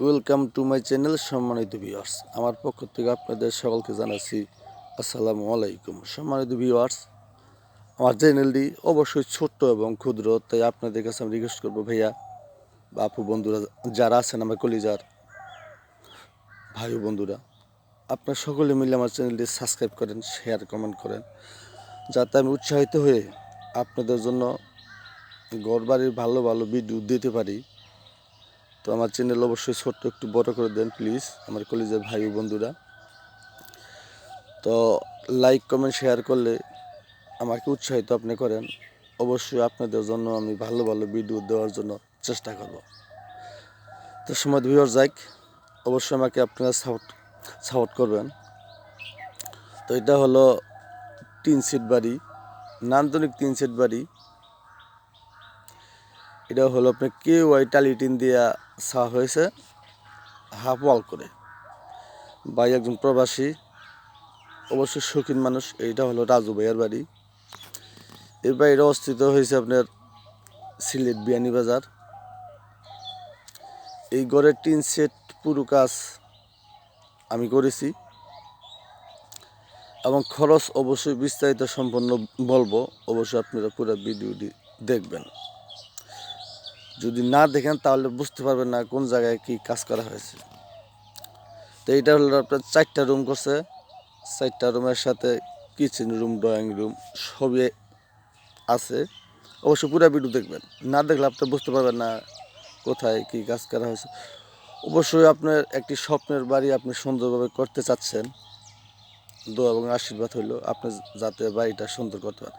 Welcome to my channel. সম্মানিত viewers, আমার পক্ষ থেকে আপনাদের সকলকে জানাচ্ছি আসসালামু আলাইকুম। সম্মানিত ভিউয়ার্স, আমার চ্যানেলটি অবশ্যই ছোট্ট এবং ক্ষুদ্র, তাই আপনাদের কাছে আমি রিকোয়েস্ট করবো ভাইয়া বা আপু বন্ধুরা যারা আছেন আমার কলিজার ভাই ও বন্ধুরা, আপনারা সকলে মিলে আমার চ্যানেলটি সাবস্ক্রাইব করেন, শেয়ার কমেন্ট করেন, যাতে আমি উৎসাহিত হয়ে আপনাদের জন্য ঘরবাড়ির ভালো ভালো ভিডিও দিতে পারি। তো আমার চ্যানেল অবশ্যই ছোট্ট একটু বড় করে দেন প্লিজ আমার কলেজের ভাই ও বন্ধুরা। তো লাইক কমেন্ট শেয়ার করলে আমাকে উৎসাহিত আপনি করেন। অবশ্যই আপনাদের জন্য আমি ভালো ভালো ভিডিও দেওয়ার জন্য চেষ্টা করব। তো সময় ভিউয়ার যাক, অবশ্যই আমাকে আপনারা সাপোর্ট করবেন। তো এটা হলো 3 সিট বাড়ি, নান্দনিক 3 সিট বাড়ি। এটা হলো আপনার KY টালি টিন দিয়া ছাওয়া হয়েছে হাফ ওয়াল করে। ভাই একজন প্রবাসী, অবশ্যই শৌখিন মানুষ। এইটা হলো রাজু ভাইয়ের বাড়ি। এর বাইরে অবস্থিত হয়েছে আপনার সিলেট বিয়ানীবাজার। এই ঘরের 3 সেট পুরো কাজ আমি করেছি এবং খরচ অবশ্যই বিস্তারিত সম্পন্ন বলবো। অবশ্যই আপনারা পুরো ভিডিওটি দেখবেন। যদি না দেখেন তাহলে বুঝতে পারবেন না কোন জায়গায় কি কাজ করা হয়েছে। তো এইটা হলো আপনার 4টা রুম করছে। 4টা রুমের সাথে কিচেন রুম, ড্রয়িং রুম সবই আছে। অবশ্যই পুরো ভিডিও দেখবেন, না দেখলে আপনি বুঝতে পারবেন না কোথায় কি কাজ করা হয়েছে। অবশ্যই আপনার একটি স্বপ্নের বাড়ি আপনি সুন্দরভাবে করতে চাচ্ছেন, দোয়া এবং আশীর্বাদ হইলো আপনি যাতে বাড়িটা সুন্দর করতে পারেন।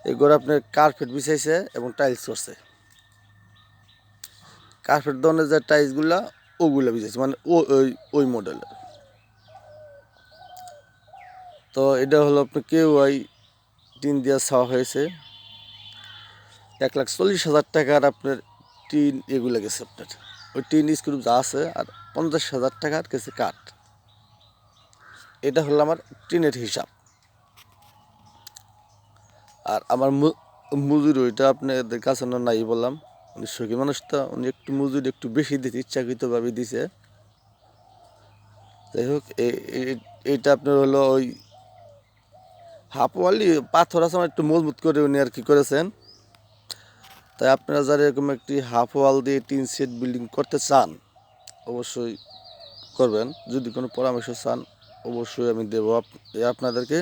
এই ঘরে আপনার কার্পেট বিছাইছে এবং টাইলস করছে। কার্পেট ধরনের যে টাইলসগুলা ওগুলো বিছাইছে, মানে ওই মডেলের। তো এটা হলো আপনার KY টিন দিয়ে ছাওয়া হয়েছে। 1,40,000 টাকার আপনার টিন এগুলো গেছে আপনার। ওই টিন স্ক্রু যা আছে আর 50,000 টাকার গেছে কাঠ। এটা হলো আমার টিনের হিসাব। আর আমার মজুরি ওইটা আপনাদের কাছে নাই বললাম। উনি শৌখিন মানুষ, তো উনি একটু মজুরি একটু বেশি দিতে ইচ্ছাকৃতভাবে দিছে। যাই হোক, এইটা আপনার হলো ওই হাফ ওয়ালি পাথর আছে, আমার একটু মজবুত করে উনি আর কি করেছেন। তাই আপনারা যারা এরকম একটি হাফ ওয়াল দিয়ে 3 সেট বিল্ডিং করতে চান অবশ্যই করবেন। যদি কোনো পরামর্শ চান অবশ্যই আমি দেবো আপনাদেরকে।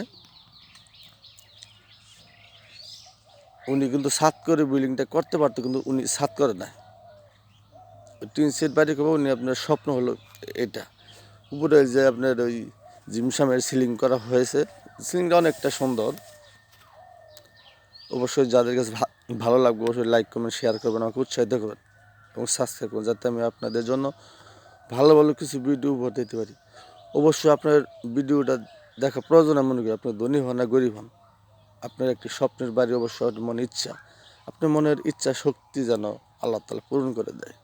উনি কিন্তু ছাদ করে বিল্ডিংটা করতে পারতো, কিন্তু উনি ছাদ করে না। 3 সেট বাড়ি করবো উনি, আপনার স্বপ্ন হলো এটা। উপরে যে আপনার ওই জিমসামের সিলিং করা হয়েছে, সিলিংটা অনেকটা সুন্দর। অবশ্যই যাদের কাছে ভালো লাগবে অবশ্যই লাইক কমেন্ট শেয়ার করবেন, আমাকে উৎসাহিত করবেন এবং সাবস্ক্রাইব করবেন, যাতে আমি আপনাদের জন্য ভালো ভালো কিছু ভিডিও উপহার দিতে পারি। অবশ্যই আপনার ভিডিওটা দেখা প্রয়োজন। আমি মনে করি আপনি ধনী হন না গরিব হন, আপনার একটি স্বপ্নের বাড়ি অবশ্যই মনের ইচ্ছা, আপনার মনের ইচ্ছা শক্তি যেন আল্লাহ তাআলা পূরণ করে দেয়,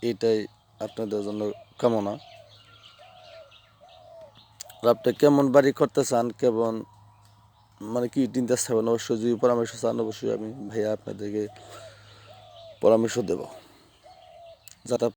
এটাই আপনাদের জন্য কামনা। আর আপনি কেমন বাড়ি করতে চান, কেমন মানে কি চিন্তা চাবেন, অবশ্যই যদি পরামর্শ চান অবশ্যই আমি ভাইয়া আপনাদেরকে পরামর্শ দেব, যারা